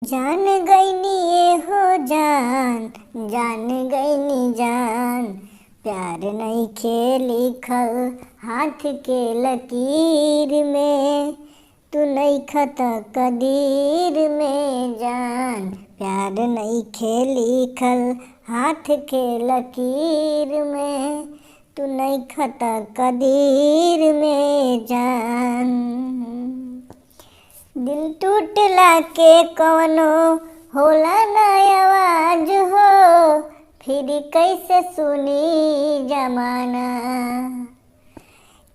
जान गईनी ये हो जान, जान गईनी जान। प्यार नइखे लिखल हाथ के लकीर में, तू नइखा त कदीर में जान। प्यार नइखे लिखल हाथ के लकीर में, तू नइखा त कदीर में जान। दिल टूटला के कवनो होला ना आवाज हो, फिर कैसे सुनी जमाना।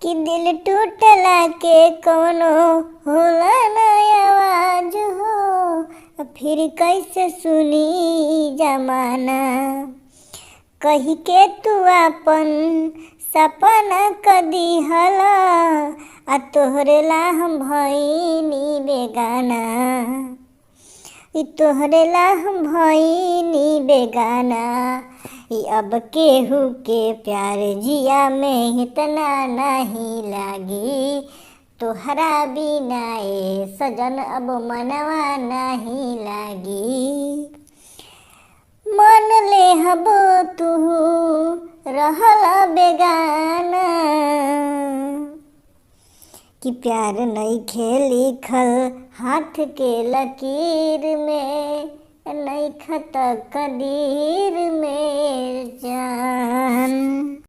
कि दिल टूटला के कवनो होला ना आवाज हो, फिर कैसे सुनी जमाना। कही के तू अपन सपना कदी हला, आ तोहरे ला हम भईनी बेगाना। तोहरे ला हम भईनी बेगाना। अब केहू के प्यार जिया में इतना नहीं लागी, तोहरा बिना ए सजन अब मनवा नहीं लागी। मन ले हबो तू रहल बेगाना, कि प्यार नइखे लिखल हाथ के लकीर में, नइखा त कदीर में जान।